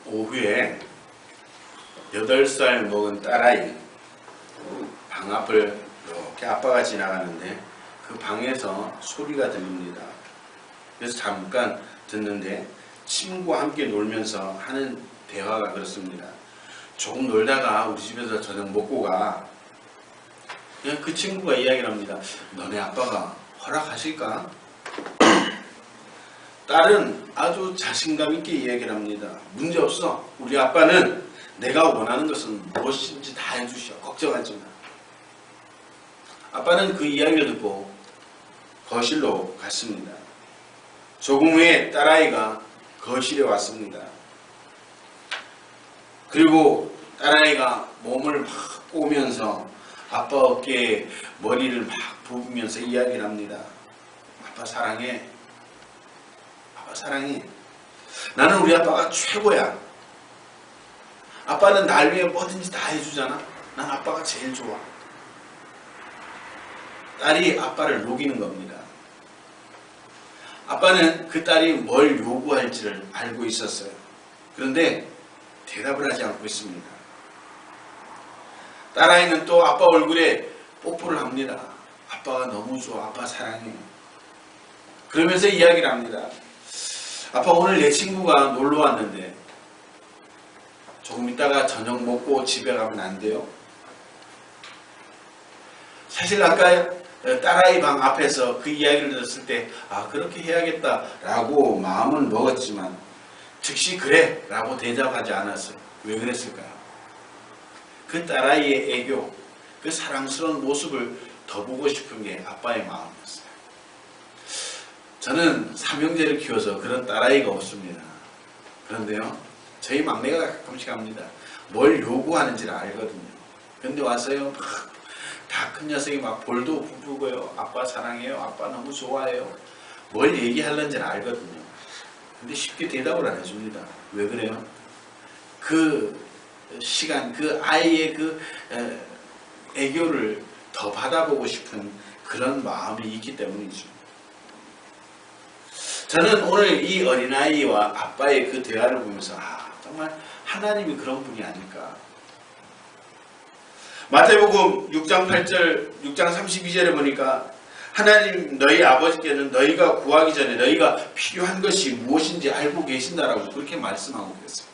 오후에 8살 먹은 딸아이 방 앞을 이렇게 아빠가 지나가는데 그 방에서 소리가 들립니다. 그래서 잠깐 듣는데 친구와 함께 놀면서 하는 대화가 그렇습니다. 조금 놀다가 우리 집에서 저녁 먹고 가. 그냥 그 친구가 이야기를 합니다. 너네 아빠가 허락하실까? 딸은 아주 자신감 있게 이야기를 합니다. 문제없어. 우리 아빠는 내가 원하는 것은 무엇인지 다 해주셔. 걱정하지 마. 아빠는 그 이야기를 듣고 거실로 갔습니다. 조금 후에 딸아이가 거실에 왔습니다. 그리고 딸아이가 몸을 막 꼬면서 아빠 어깨에 머리를 막 부으면서 이야기를 합니다. 아빠 사랑해. 아빠 사랑해. 나는 우리 아빠가 최고야. 아빠는 날 위해 뭐든지 다 해주잖아. 난 아빠가 제일 좋아. 딸이 아빠를 녹이는 겁니다. 아빠는 그 딸이 뭘 요구할지를 알고 있었어요. 그런데 대답을 하지 않고 있습니다. 딸아이는 또 아빠 얼굴에 뽀뽀를 합니다. 아빠가 너무 좋아. 아빠 사랑해. 그러면서 이야기를 합니다. 아빠 오늘 내 친구가 놀러 왔는데 조금 있다가 저녁 먹고 집에 가면 안 돼요? 사실 아까 딸아이 방 앞에서 그 이야기를 들었을 때 그렇게 해야겠다라고 마음은 먹었지만 즉시 그래 라고 대답하지 않았어요. 왜 그랬을까요? 그 딸아이의 애교, 그 사랑스러운 모습을 더 보고 싶은 게 아빠의 마음이었어요. 저는 삼형제를 키워서 그런 딸아이가 없습니다. 그런데요, 저희 막내가 가끔씩 합니다. 뭘 요구하는지를 알거든요. 근데 와서요, 다 큰 녀석이 막 볼도 부부고요. 아빠 사랑해요. 아빠 너무 좋아해요. 뭘 얘기하는지는 알거든요. 근데 쉽게 대답을 안 해줍니다. 왜 그래요? 그 시간, 그 아이의 그 애교를 더 받아보고 싶은 그런 마음이 있기 때문이죠. 저는 오늘 이 어린아이와 아빠의 그 대화를 보면서 정말 하나님이 그런 분이 아닐까. 마태복음 6장 8절, 6장 32절에 보니까 하나님 너희 아버지께는 너희가 구하기 전에 너희가 필요한 것이 무엇인지 알고 계신다라고 그렇게 말씀하고 계세요.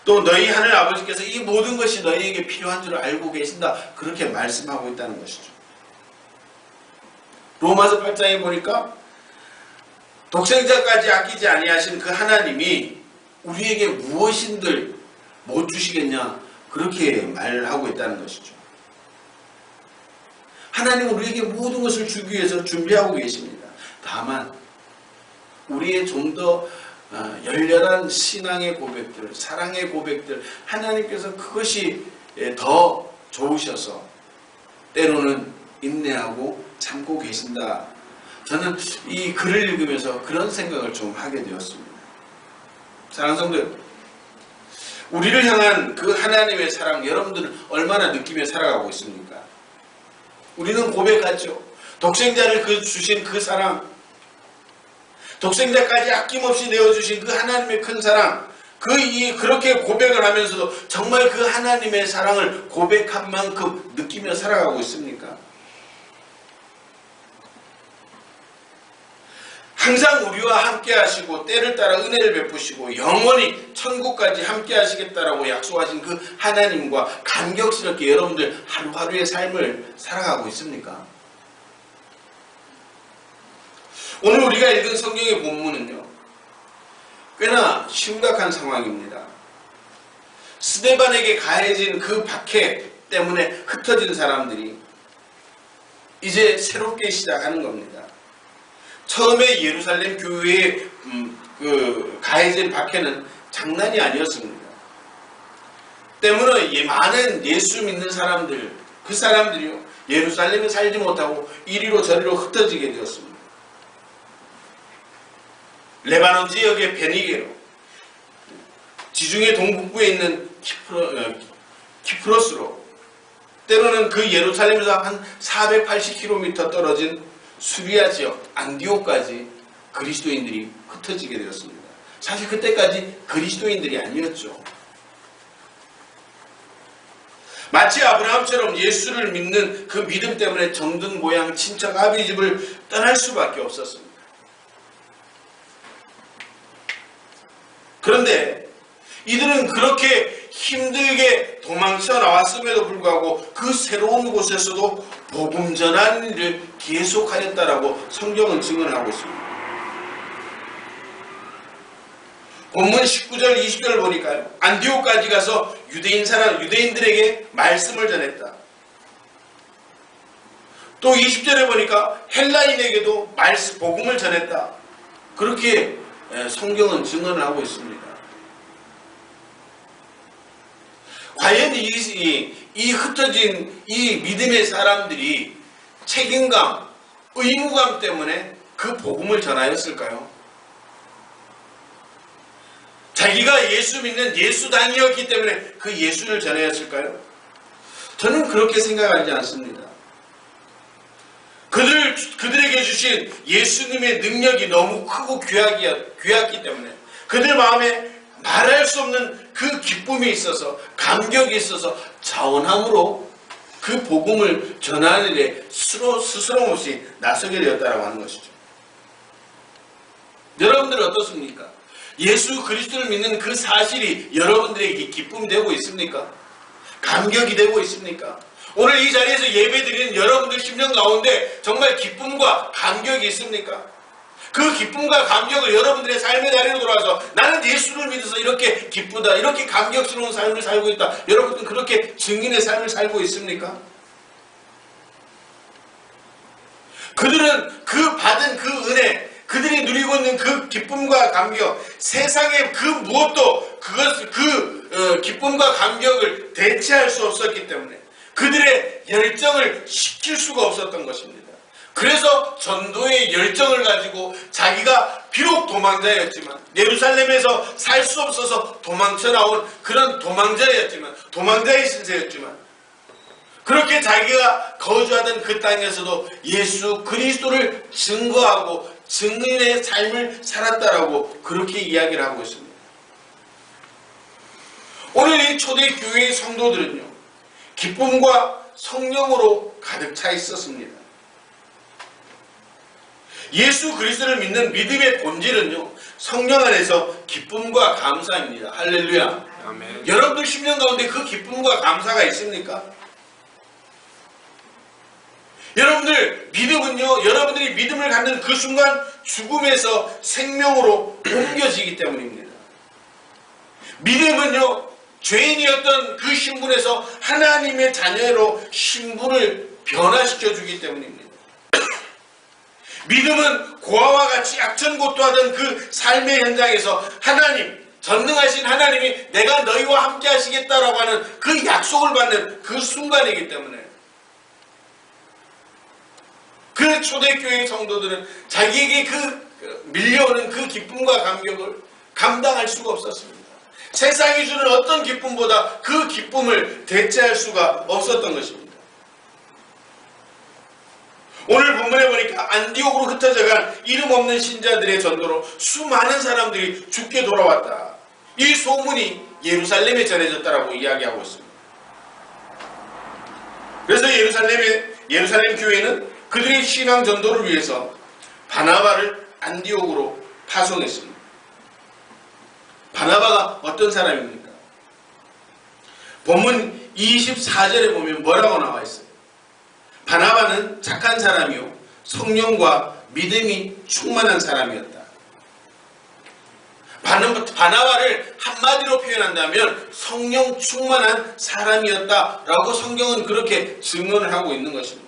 또 너희 하늘 아버지께서 이 모든 것이 너희에게 필요한 줄 알고 계신다 그렇게 말씀하고 있다는 것이죠. 로마서 8장에 보니까 독생자까지 아끼지 아니하신 그 하나님이 우리에게 무엇인들 못 주시겠냐 그렇게 말하고 있다는 것이죠. 하나님은 우리에게 모든 것을 주기 위해서 준비하고 계십니다. 다만 우리의 좀 더 열렬한 신앙의 고백들, 사랑의 고백들, 하나님께서 그것이 더 좋으셔서 때로는 인내하고 참고 계신다. 저는 이 글을 읽으면서 그런 생각을 좀 하게 되었습니다. 사랑하는 성도 여러분, 우리를 향한 그 하나님의 사랑 여러분들은 얼마나 느끼며 살아가고 있습니까? 우리는 고백하죠. 독생자를 주신 그 사랑, 독생자까지 아낌없이 내어주신 그 하나님의 큰 사랑, 그렇게 고백을 하면서도 정말 그 하나님의 사랑을 고백한 만큼 느끼며 살아가고 있습니까? 항상 우리와 함께 하시고 때를 따라 은혜를 베푸시고 영원히 천국까지 함께 하시겠다라고 약속하신 그 하나님과 감격스럽게 여러분들 하루하루의 삶을 살아가고 있습니까? 오늘 우리가 읽은 성경의 본문은요, 꽤나 심각한 상황입니다. 스데반에게 가해진 그 박해 때문에 흩어진 사람들이 이제 새롭게 시작하는 겁니다. 처음에 예루살렘 교회에 가해진 박해는 장난이 아니었습니다. 때문에 많은 예수 믿는 사람들, 그 사람들이요 예루살렘에 살지 못하고 이리로 저리로 흩어지게 되었습니다. 레바논 지역의 베니게로, 지중해 동북부에 있는 키프로스로, 때로는 그 예루살렘에서 한 480km 떨어진 수리아 지역 안디옥까지 그리스도인들이 흩어지게 되었습니다. 사실 그때까지 그리스도인들이 아니었죠. 마치 아브라함처럼 예수를 믿는 그 믿음 때문에 정든 모양 친척 아비 집을 떠날 수밖에 없었습니다. 그런데 이들은 그렇게 힘들게 도망쳐 나왔음에도 불구하고 그 새로운 곳에서도 복음 전하는 일을 계속하였다라고 성경은 증언하고 있습니다. 본문 19절 20절을 보니까요, 안디옥까지 가서 유대인들에게 말씀을 전했다. 또 20절에 보니까 헬라인에게도 복음을 전했다. 그렇게 성경은 증언을 하고 있습니다. 과연 이 흩어진 이 믿음의 사람들이 책임감, 의무감 때문에 그 복음을 전하였을까요? 자기가 예수 믿는 예수당이었기 때문에 그 예수를 전하였을까요? 저는 그렇게 생각하지 않습니다. 그들에게 주신 예수님의 능력이 너무 크고 귀하기 때문에 그들 마음에 말할 수 없는 그 기쁨이 있어서, 감격이 있어서 자원함으로 그 복음을 전하는 일에 스스럼 없이 나서게 되었다고 하는 것이죠. 여러분들 어떻습니까? 예수 그리스도를 믿는 그 사실이 여러분들에게 기쁨이 되고 있습니까? 감격이 되고 있습니까? 오늘 이 자리에서 예배드리는 여러분들 심령 가운데 정말 기쁨과 감격이 있습니까? 그 기쁨과 감격을 여러분들의 삶의 자리로 돌아와서 나는 예수를 믿어서 이렇게 기쁘다, 이렇게 감격스러운 삶을 살고 있다. 여러분들은 그렇게 증인의 삶을 살고 있습니까? 그들은 그 받은 그 은혜, 그들이 누리고 있는 그 기쁨과 감격, 세상의 그 무엇도 그 기쁨과 감격을 대체할 수 없었기 때문에 그들의 열정을 식힐 수가 없었던 것입니다. 그래서 전도의 열정을 가지고 자기가 비록 도망자였지만, 예루살렘에서 살 수 없어서 도망쳐 나온 그런 도망자의 신세였지만, 그렇게 자기가 거주하던 그 땅에서도 예수 그리스도를 증거하고 증인의 삶을 살았다라고 그렇게 이야기를 하고 있습니다. 오늘 이 초대교회의 성도들은요, 기쁨과 성령으로 가득 차 있었습니다. 예수 그리스도를 믿는 믿음의 본질은요, 성령 안에서 기쁨과 감사입니다. 할렐루야. 아멘. 여러분들 심령 가운데 그 기쁨과 감사가 있습니까? 여러분들 믿음은요, 여러분들이 믿음을 갖는 그 순간 죽음에서 생명으로 옮겨지기 때문입니다. 믿음은요, 죄인이었던 그 신분에서 하나님의 자녀로 신분을 변화시켜 주기 때문입니다. 믿음은 고아와 같이 악천고투하던 그 삶의 현장에서 하나님, 전능하신 하나님이 내가 너희와 함께 하시겠다라고 하는 그 약속을 받는 그 순간이기 때문에 그 초대교회의 성도들은 자기에게 그 밀려오는 그 기쁨과 감격을 감당할 수가 없었습니다. 세상이 주는 어떤 기쁨보다 그 기쁨을 대체할 수가 없었던 것입니다. 오늘 본문에 보니까 안디옥으로 흩어져간 이름 없는 신자들의 전도로 수많은 사람들이 죽게 돌아왔다. 이 소문이 예루살렘에 전해졌다라고 이야기하고 있습니다. 그래서 예루살렘 교회는 그들의 신앙 전도를 위해서 바나바를 안디옥으로 파송했습니다. 바나바가 어떤 사람입니까? 본문 24절에 보면 뭐라고 나와 있어요? 바나바는 착한 사람이요 성령과 믿음이 충만한 사람이었다. 바나바를 한마디로 표현한다면 성령 충만한 사람이었다라고 성경은 그렇게 증언을 하고 있는 것입니다.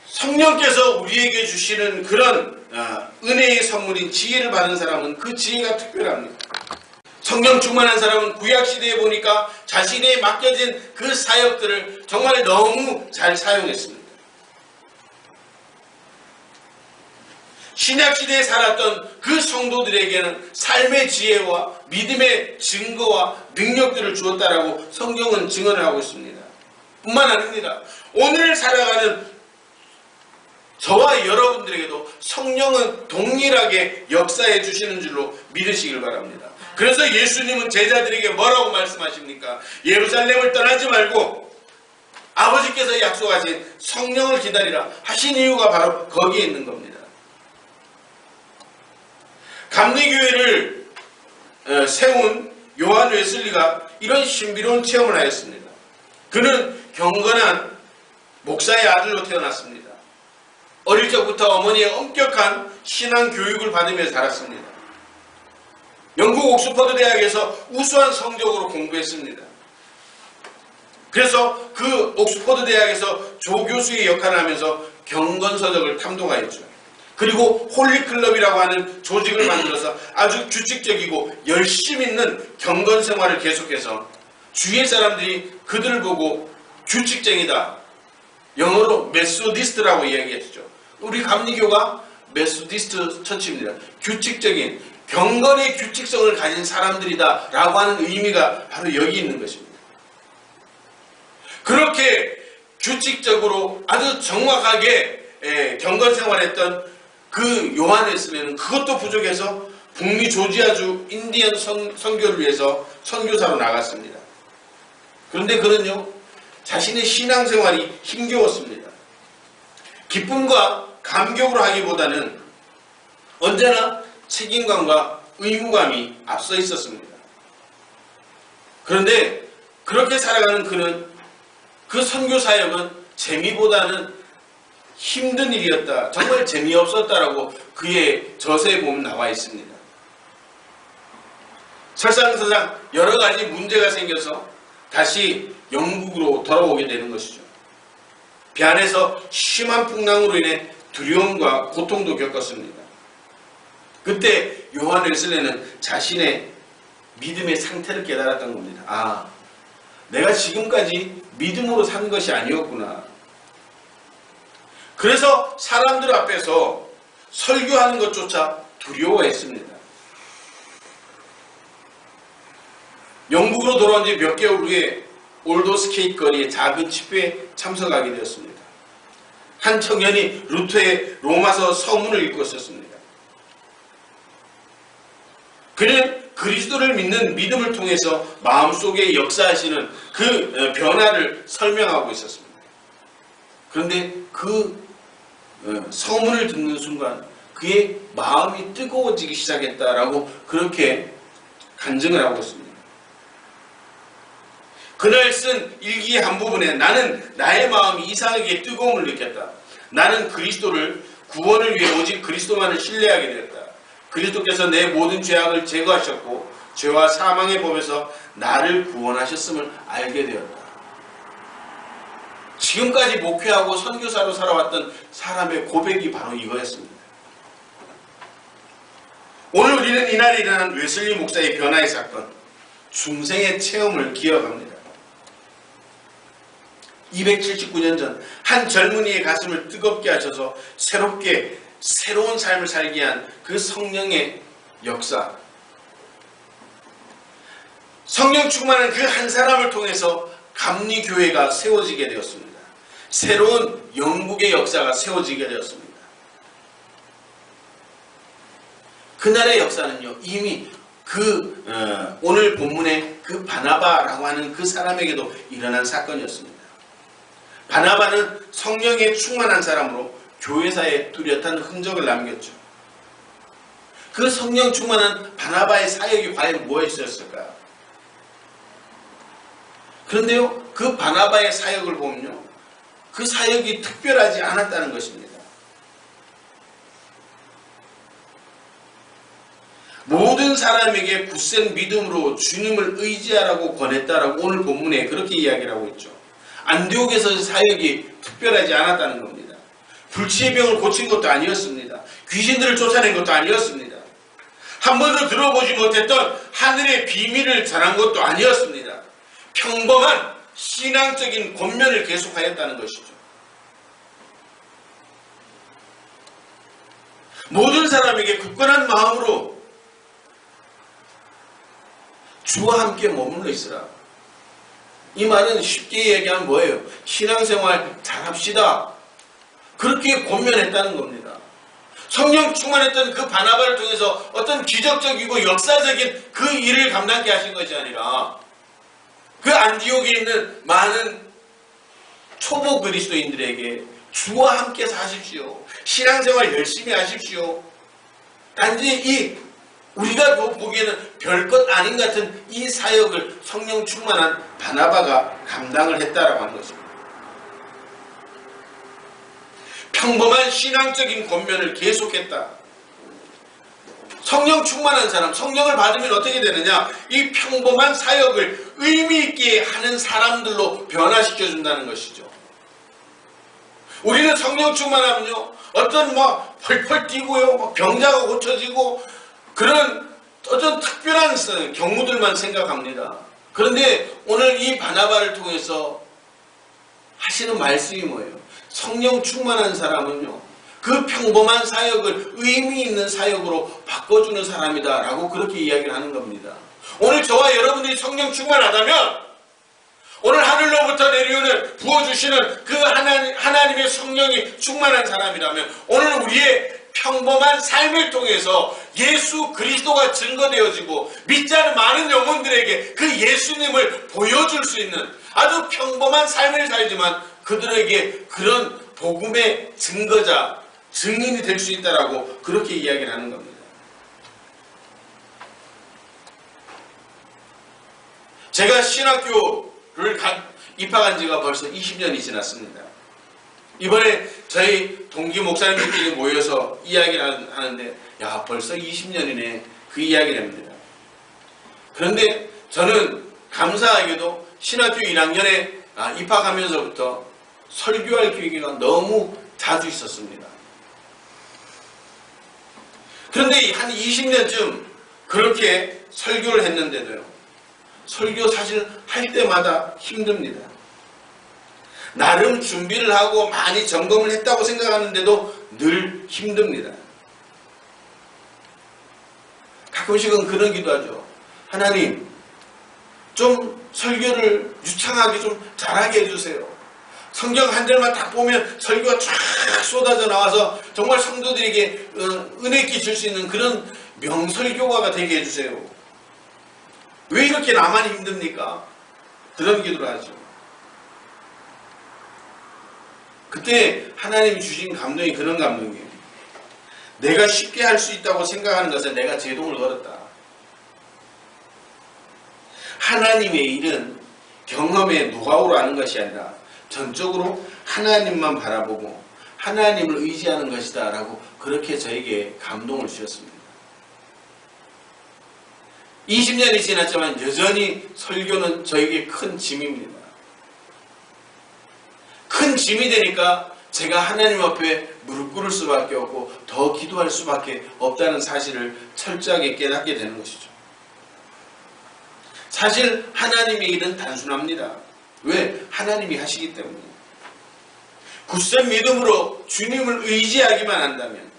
성령께서 우리에게 주시는 그런 은혜의 선물인 지혜를 받은 사람은 그 지혜가 특별합니다. 성령 충만한 사람은 구약시대에 보니까 자신에 맡겨진 그 사역들을 정말 너무 잘 사용했습니다. 신약시대에 살았던 그 성도들에게는 삶의 지혜와 믿음의 증거와 능력들을 주었다라고 성경은 증언을 하고 있습니다. 뿐만 아닙니다. 오늘 살아가는 저와 여러분들에게도 성령은 동일하게 역사해 주시는 줄로 믿으시길 바랍니다. 그래서 예수님은 제자들에게 뭐라고 말씀하십니까? 예루살렘을 떠나지 말고 아버지께서 약속하신 성령을 기다리라 하신 이유가 바로 거기에 있는 겁니다. 감리교회를 세운 요한 웨슬리가 이런 신비로운 체험을 하였습니다. 그는 경건한 목사의 아들로 태어났습니다. 어릴 적부터 어머니의 엄격한 신앙 교육을 받으며 자랐습니다. 영국 옥스퍼드 대학에서 우수한 성적으로 공부했습니다. 그래서 그 옥스퍼드 대학에서 조교수의 역할을 하면서 경건서적을 탐독하였죠. 그리고 홀리클럽이라고 하는 조직을 만들어서 아주 규칙적이고 열심 있는 경건생활을 계속해서 주위의 사람들이 그들을 보고 규칙쟁이다. 영어로 메소디스트라고 이야기했죠. 우리 감리교가 메소디스트 처치입니다. 규칙적인 경건의 규칙성을 가진 사람들이다 라고 하는 의미가 바로 여기 있는 것입니다. 그렇게 규칙적으로 아주 정확하게 경건생활했던 그 요한 웨슬리는 그것도 부족해서 북미 조지아주 인디언 선교를 위해서 선교사로 나갔습니다. 그런데 그는요, 자신의 신앙생활이 힘겨웠습니다. 기쁨과 감격으로 하기보다는 언제나 책임감과 의무감이 앞서 있었습니다. 그런데 그렇게 살아가는 그는 그 선교사역은 재미보다는 힘든 일이었다. 정말 재미없었다라고 그의 저서에 보면 나와 있습니다. 설상설상 여러 가지 문제가 생겨서 다시 영국으로 돌아오게 되는 것이죠. 배 안에서 심한 풍랑으로 인해 두려움과 고통도 겪었습니다. 그때 요한 웨슬리는 자신의 믿음의 상태를 깨달았던 겁니다. 아, 내가 지금까지 믿음으로 산 것이 아니었구나. 그래서 사람들 앞에서 설교하는 것조차 두려워했습니다. 영국으로 돌아온 지 몇 개월 후에 올도스케이트 거리의 작은 집회에 참석하게 되었습니다. 한 청년이 루터의 로마서 서문을 읽고 있었습니다. 그는 그리스도를 믿는 믿음을 통해서 마음속에 역사하시는 그 변화를 설명하고 있었습니다. 그런데 그 서문을 듣는 순간 그의 마음이 뜨거워지기 시작했다라고 그렇게 간증을 하고 있습니다. 그날 쓴 일기의 한 부분에 나는 나의 마음이 이상하게 뜨거움을 느꼈다. 나는 그리스도를 구원을 위해 오직 그리스도만을 신뢰하게 되었다. 그리스도께서 내 모든 죄악을 제거하셨고 죄와 사망의 법에서 나를 구원하셨음을 알게 되었다. 지금까지 목회하고 선교사로 살아왔던 사람의 고백이 바로 이거였습니다. 오늘 우리는 이날에 일어난 웨슬리 목사의 변화의 사건, 중생의 체험을 기억합니다. 279년 전 한 젊은이의 가슴을 뜨겁게 하셔서 새로운 삶을 살게 한 그 성령의 역사, 성령 충만한 그 한 사람을 통해서 감리교회가 세워지게 되었습니다. 새로운 영국의 역사가 세워지게 되었습니다. 그날의 역사는요, 이미 오늘 본문의 그 바나바라고 하는 그 사람에게도 일어난 사건이었습니다. 바나바는 성령에 충만한 사람으로 교회사에 뚜렷한 흔적을 남겼죠. 그 성령 충만한 바나바의 사역이 과연 무엇이었을까요? 그런데요, 그 바나바의 사역을 보면요, 그 사역이 특별하지 않았다는 것입니다. 모든 사람에게 굳센 믿음으로 주님을 의지하라고 권했다라고 오늘 본문에 그렇게 이야기를 하고 있죠. 안디옥에서 사역이 특별하지 않았다는 겁니다. 불치의 병을 고친 것도 아니었습니다. 귀신들을 쫓아낸 것도 아니었습니다. 한 번도 들어보지 못했던 하늘의 비밀을 전한 것도 아니었습니다. 평범한 신앙적인 권면을 계속하였다는 것이죠. 모든 사람에게 굳건한 마음으로 주와 함께 머물러 있으라. 이 말은 쉽게 얘기하면 뭐예요? 신앙생활 잘합시다. 그렇게 권면했다는 겁니다. 성령 충만했던 그 바나바를 통해서 어떤 기적적이고 역사적인 그 일을 감당케 하신 것이 아니라 그 안디옥에 있는 많은 초보 그리스도인들에게 주와 함께 사십시오. 신앙생활 열심히 하십시오. 단지 우리가 보기에는 별것 아닌 같은 이 사역을 성령 충만한 바나바가 감당을 했다라고 하는 것입니다. 평범한 신앙적인 권면을 계속했다. 성령 충만한 사람, 성령을 받으면 어떻게 되느냐? 이 평범한 사역을 의미 있게 하는 사람들로 변화시켜 준다는 것이죠. 우리는 성령 충만하면요, 어떤 펄펄 뛰고요, 병자가 고쳐지고 그런 어떤 특별한 경우들만 생각합니다. 그런데 오늘 이 바나바를 통해서 하시는 말씀이 뭐예요? 성령 충만한 사람은요, 그 평범한 사역을 의미 있는 사역으로 바꿔주는 사람이다 라고 그렇게 이야기를 하는 겁니다. 오늘 저와 여러분들이 성령 충만하다면 오늘 하늘로부터 내려오는 부어주시는 그 하나님의 성령이 충만한 사람이라면 오늘 우리의 평범한 삶을 통해서 예수 그리스도가 증거되어지고 믿지 않은 많은 영혼들에게 그 예수님을 보여줄 수 있는 아주 평범한 삶을 살지만 그들에게 그런 복음의 증거자, 증인이 될 수 있다라고 그렇게 이야기를 하는 겁니다. 제가 신학교를 입학한 지가 벌써 20년이 지났습니다. 이번에 저희 동기 목사님들끼리 모여서 이야기를 하는데 야, 벌써 20년이네, 그 이야기를 합니다. 그런데 저는 감사하게도 신학교 1학년에 입학하면서부터 설교할 기회가 너무 자주 있었습니다. 그런데 한 20년쯤 그렇게 설교를 했는데도요, 설교 사실 할 때마다 힘듭니다. 나름 준비를 하고 많이 점검을 했다고 생각하는데도 늘 힘듭니다. 가끔씩은 그런 기도하죠. 하나님, 좀 설교를 유창하게 좀 잘하게 해주세요. 성경 한 절만 딱 보면 설교가 쫙 쏟아져 나와서 정말 성도들에게 은혜 끼칠 수 있는 그런 명설교가가 되게 해주세요. 왜 이렇게 나만 힘듭니까? 그런 기도를 하죠. 그때 하나님이 주신 감동이 그런 감동이에요. 내가 쉽게 할 수 있다고 생각하는 것은 내가 제동을 걸었다. 하나님의 일은 경험의 노하우로 하는 것이 아니라 전적으로 하나님만 바라보고 하나님을 의지하는 것이다 라고 그렇게 저에게 감동을 주셨습니다. 20년이 지났지만 여전히 설교는 저에게 큰 짐입니다. 큰 짐이 되니까 제가 하나님 앞에 무릎 꿇을 수밖에 없고 더 기도할 수밖에 없다는 사실을 철저하게 깨닫게 되는 것이죠. 사실 하나님의 일은 단순합니다. 왜? 하나님이 하시기 때문에. 굳센 믿음으로 주님을 의지하기만 한다면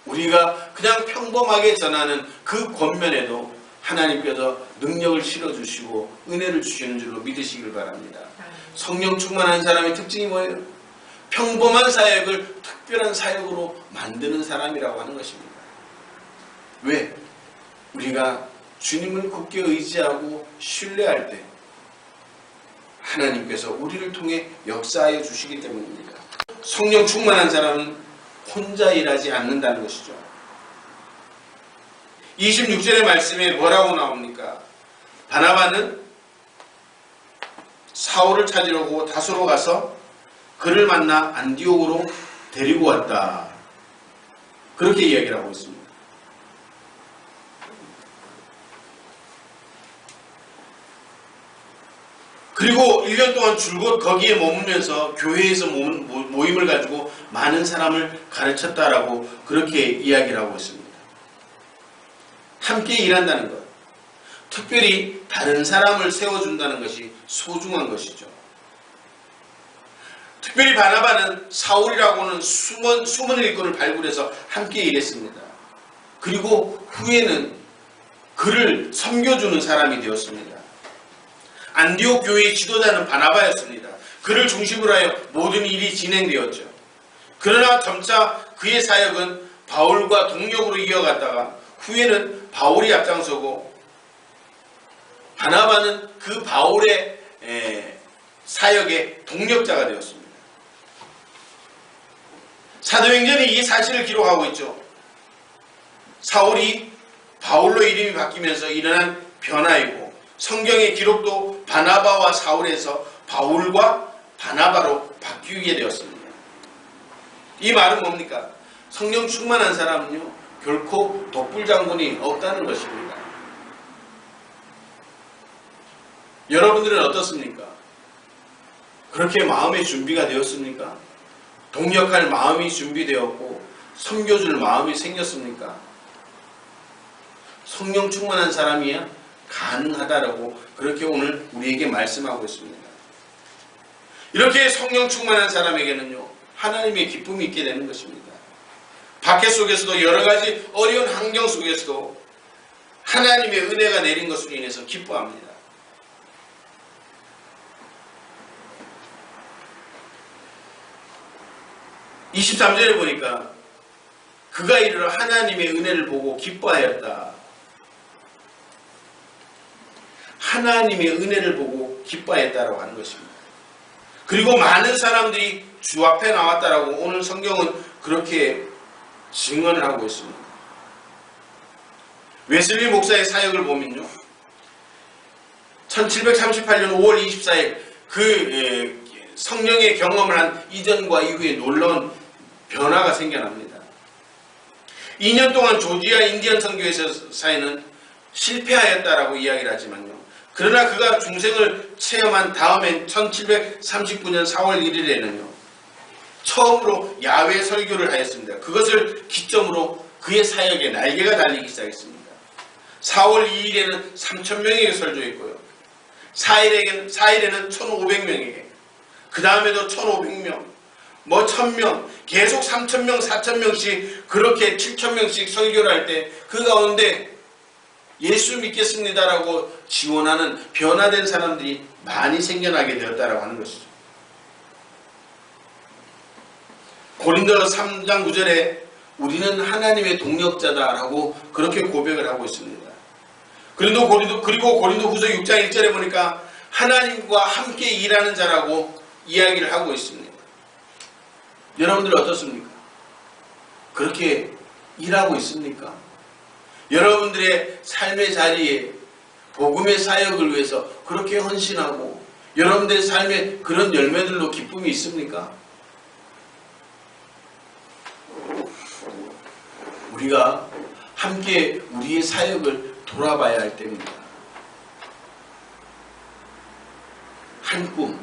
우리가 그냥 평범하게 전하는 그 권면에도 하나님께서 능력을 실어주시고 은혜를 주시는 줄로 믿으시길 바랍니다. 성령 충만한 사람의 특징이 뭐예요? 평범한 사역을 특별한 사역으로 만드는 사람이라고 하는 것입니다. 왜? 우리가 주님을 굳게 의지하고 신뢰할 때 하나님께서 우리를 통해 역사하여 주시기 때문입니다. 성령 충만한 사람은 혼자 일하지 않는다는 것이죠. 26절의 말씀에 뭐라고 나옵니까? 바나바는 사울을 찾으려고 다소로 가서 그를 만나 안디옥으로 데리고 왔다. 그렇게 이야기를 하고 있습니다. 그리고 1년 동안 줄곧 거기에 머물면서 교회에서 모임을 가지고 많은 사람을 가르쳤다라고 그렇게 이야기를 하고 있습니다. 함께 일한다는 것, 특별히 다른 사람을 세워준다는 것이 소중한 것이죠. 특별히 바나바는 사울이라고는 숨은 일꾼을 발굴해서 함께 일했습니다. 그리고 후에는 그를 섬겨주는 사람이 되었습니다. 안디옥 교회의 지도자는 바나바였습니다. 그를 중심으로 하여 모든 일이 진행되었죠. 그러나 점차 그의 사역은 바울과 동력으로 이어갔다가 후에는 바울이 앞장서고 바나바는 그 바울의 사역의 동력자가 되었습니다. 사도행전이 이 사실을 기록하고 있죠. 사울이 바울로 이름이 바뀌면서 일어난 변화이고 성경의 기록도 바나바와 사울에서 바울과 바나바로 바뀌게 되었습니다. 이 말은 뭡니까? 성령 충만한 사람은요 결코 독불장군이 없다는 것입니다. 여러분들은 어떻습니까? 그렇게 마음의 준비가 되었습니까? 동력할 마음이 준비되었고 섬겨줄 마음이 생겼습니까? 성령 충만한 사람이야 가능하다라고 그렇게 오늘 우리에게 말씀하고 있습니다. 이렇게 성령 충만한 사람에게는요 하나님의 기쁨이 있게 되는 것입니다. 박해 속에서도 여러 가지 어려운 환경 속에서도 하나님의 은혜가 내린 것으로 인해서 기뻐합니다. 23절에 보니까 그가 이르러 하나님의 은혜를 보고 기뻐하였다. 하나님의 은혜를 보고 기뻐했다라고 하는 것입니다. 그리고 많은 사람들이 주 앞에 나왔다라고 오늘 성경은 그렇게 증언을 하고 있습니다. 웨슬리 목사의 사역을 보면요, 1738년 5월 24일 그 성령의 경험을 한 이전과 이후에 놀라운 변화가 생겨납니다. 2년 동안 조지아 인디언 선교에서 사회는 실패하였다라고 이야기를 하지만요, 그러나 그가 중생을 체험한 다음엔 1739년 4월 1일에는요 처음으로 야외 설교를 하였습니다. 그것을 기점으로 그의 사역에 날개가 달리기 시작했습니다. 4월 2일에는 3,000명에게 설교했고요, 4일에는 1,500명에게, 그 다음에도 1,500명, 1,000명, 계속 3,000명, 4,000명씩 그렇게 7,000명씩 설교를 할 때 그 가운데 예수 믿겠습니다라고 지원하는 변화된 사람들이 많이 생겨나게 되었다라고 하는 것이죠. 고린도 3장 9절에 우리는 하나님의 동력자다라고 그렇게 고백을 하고 있습니다. 그리고 고린도 후서 6장 1절에 보니까 하나님과 함께 일하는 자라고 이야기를 하고 있습니다. 여러분들 어떻습니까? 그렇게 일하고 있습니까? 여러분들의 삶의 자리에 복음의 사역을 위해서 그렇게 헌신하고 여러분들의 삶에 그런 열매들로 기쁨이 있습니까? 우리가 함께 우리의 사역을 돌아봐야 할 때입니다. 한 꿈,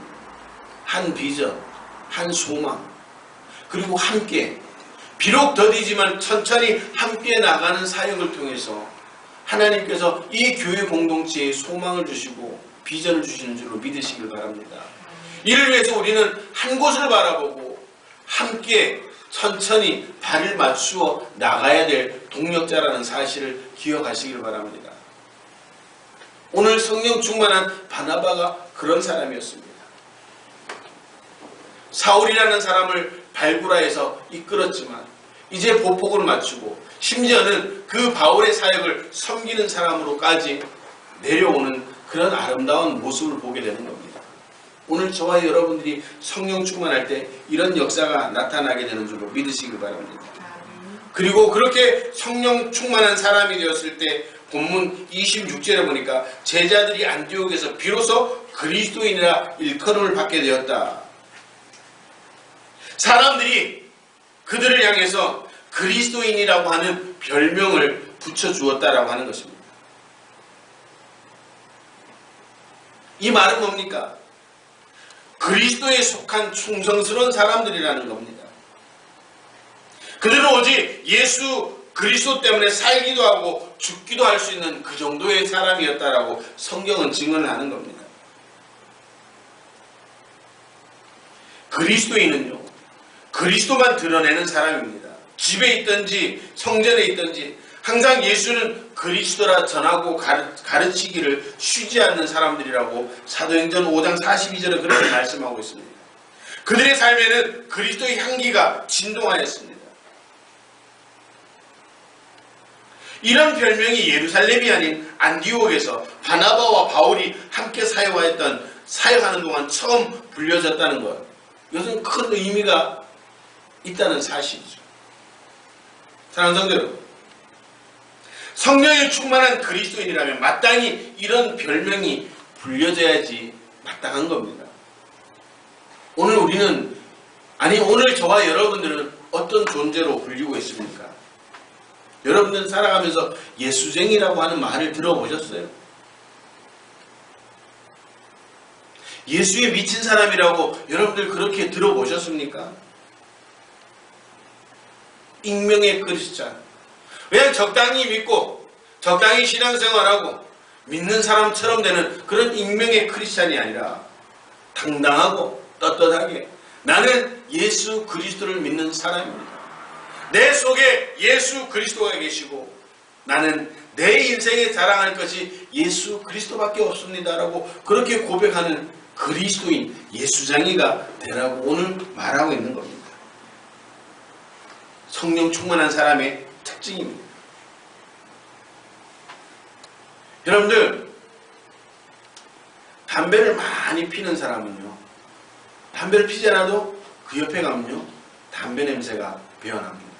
한 비전, 한 소망, 그리고 함께 비록 더디지만 천천히 함께 나가는 사역을 통해서 하나님께서 이 교회 공동체에 소망을 주시고 비전을 주시는 줄로 믿으시길 바랍니다. 이를 위해서 우리는 한 곳을 바라보고 함께 천천히 발을 맞추어 나가야 될 동력자라는 사실을 기억하시길 바랍니다. 오늘 성령 충만한 바나바가 그런 사람이었습니다. 사울이라는 사람을 발굴하여서 이끌었지만 이제 보폭을 맞추고 심지어는 그 바울의 사역을 섬기는 사람으로까지 내려오는 그런 아름다운 모습을 보게 되는 겁니다. 오늘 저와 여러분들이 성령 충만할 때 이런 역사가 나타나게 되는 줄로 믿으시기 바랍니다. 그리고 그렇게 성령 충만한 사람이 되었을 때 본문 26절에 보니까 제자들이 안디옥에서 비로소 그리스도인이라 일컬음을 받게 되었다. 사람들이 그들을 향해서 그리스도인이라고 하는 별명을 붙여주었다라고 하는 것입니다. 이 말은 뭡니까? 그리스도에 속한 충성스러운 사람들이라는 겁니다. 그들은 오직 예수 그리스도 때문에 살기도 하고 죽기도 할 수 있는 그 정도의 사람이었다라고 성경은 증언을 하는 겁니다. 그리스도인은요, 그리스도만 드러내는 사람입니다. 집에 있든지 성전에 있든지 항상 예수는 그리스도라 전하고 가르치기를 쉬지 않는 사람들이라고 사도행전 5장 42절에 그렇게 말씀하고 있습니다. 그들의 삶에는 그리스도의 향기가 진동하였습니다. 이런 별명이 예루살렘이 아닌 안디옥에서 바나바와 바울이 함께 사역하는 동안 처음 불려졌다는 것. 이것은 큰 의미가 있다는 사실이죠. 사랑하는 성도 여러분, 성령이 충만한 그리스도인이라면 마땅히 이런 별명이 불려져야지 마땅한 겁니다. 오늘 저와 여러분들은 어떤 존재로 불리고 있습니까? 여러분들은 살아가면서 예수쟁이라고 하는 말을 들어보셨어요? 예수에 미친 사람이라고 여러분들 그렇게 들어보셨습니까? 익명의 크리스찬. 그냥 적당히 믿고 적당히 신앙생활하고 믿는 사람처럼 되는 그런 익명의 크리스찬이 아니라 당당하고 떳떳하게 나는 예수 그리스도를 믿는 사람입니다. 내 속에 예수 그리스도가 계시고 나는 내 인생에 자랑할 것이 예수 그리스도밖에 없습니다 라고 그렇게 고백하는 그리스도인 예수장이가 되라고 오늘 말하고 있는 겁니다. 성령 충만한 사람의 특징입니다. 여러분들, 담배를 많이 피는 사람은요, 담배를 피지 않아도 그 옆에 가면요 담배 냄새가 배어납니다.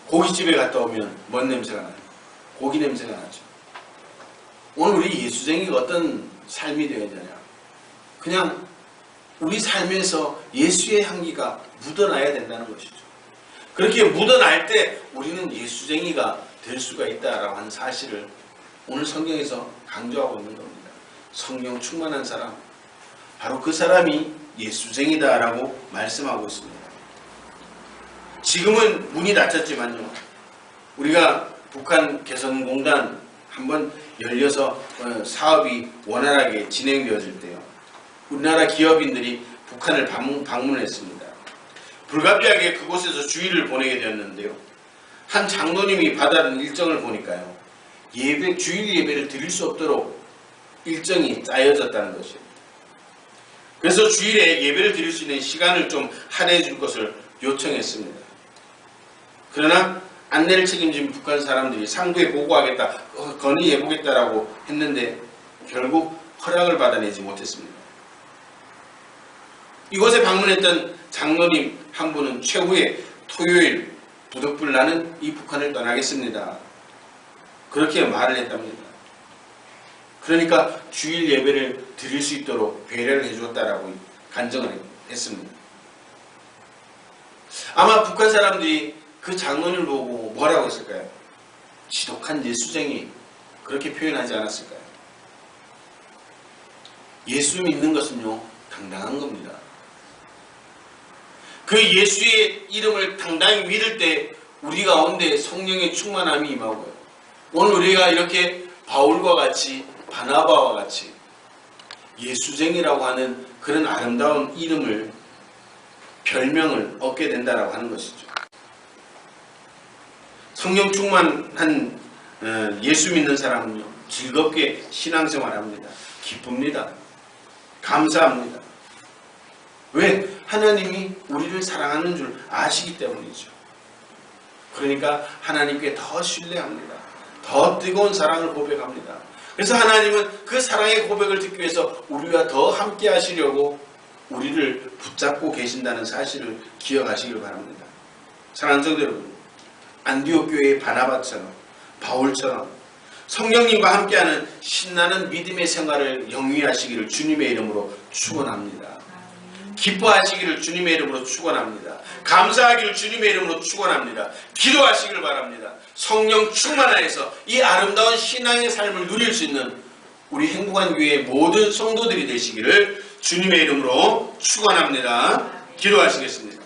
고깃집에 갔다 오면 뭔 냄새가 나요? 고기 냄새가 나죠. 오늘 우리 예수쟁이가 어떤 삶이 되어야 되냐? 그냥 우리 삶에서 예수의 향기가 묻어나야 된다는 것이죠. 그렇게 묻어날 때 우리는 예수쟁이가 될 수가 있다라고 하는 사실을 오늘 성경에서 강조하고 있는 겁니다. 성령 충만한 사람, 바로 그 사람이 예수쟁이다라고 말씀하고 있습니다. 지금은 문이 닫혔지만요, 우리가 북한 개성공단 한번 열려서 사업이 원활하게 진행되어질 때요, 우리나라 기업인들이 북한을 방문했습니다. 불가피하게 그곳에서 주일을 보내게 되었는데요, 한 장로님이 받아든 일정을 보니까요, 주일 예배를 드릴 수 없도록 일정이 짜여졌다는 것이에요. 그래서 주일에 예배를 드릴 수 있는 시간을 좀 할애해 줄 것을 요청했습니다. 그러나 안내를 책임진 북한 사람들이 상부에 보고하겠다, 건의해보겠다라고 했는데 결국 허락을 받아내지 못했습니다. 이곳에 방문했던 장로님 한 분은 최후의 토요일 부득불 나는 이 북한을 떠나겠습니다, 그렇게 말을 했답니다. 그러니까 주일 예배를 드릴 수 있도록 배려를 해주었다라고 간증을 했습니다. 아마 북한 사람들이 그 장로님을 보고 뭐라고 했을까요? 지독한 예수쟁이, 그렇게 표현하지 않았을까요? 예수 믿는 것은요 당당한 겁니다. 그 예수의 이름을 당당히 믿을 때 우리 가운데 성령의 충만함이 임하고요, 오늘 우리가 이렇게 바울과 같이 바나바와 같이 예수쟁이라고 하는 그런 아름다운 이름을, 별명을 얻게 된다라고 하는 것이죠. 성령 충만한 예수 믿는 사람은요 즐겁게 신앙생활합니다. 기쁩니다. 감사합니다. 왜? 하나님이 우리를 사랑하는 줄 아시기 때문이죠. 그러니까 하나님께 더 신뢰합니다. 더 뜨거운 사랑을 고백합니다. 그래서 하나님은 그 사랑의 고백을 듣기 위해서 우리와 더 함께 하시려고 우리를 붙잡고 계신다는 사실을 기억하시길 바랍니다. 사랑하는 성도 여러분, 안디옥 교회의 바나바처럼, 바울처럼 성령님과 함께하는 신나는 믿음의 생활을 영위하시기를 주님의 이름으로 축원합니다. 기뻐하시기를 주님의 이름으로 축원합니다. 감사하기를 주님의 이름으로 축원합니다. 기도하시길 바랍니다. 성령 충만하여서 이 아름다운 신앙의 삶을 누릴 수 있는 우리 행복한 교회의 모든 성도들이 되시기를 주님의 이름으로 축원합니다. 기도하시겠습니다.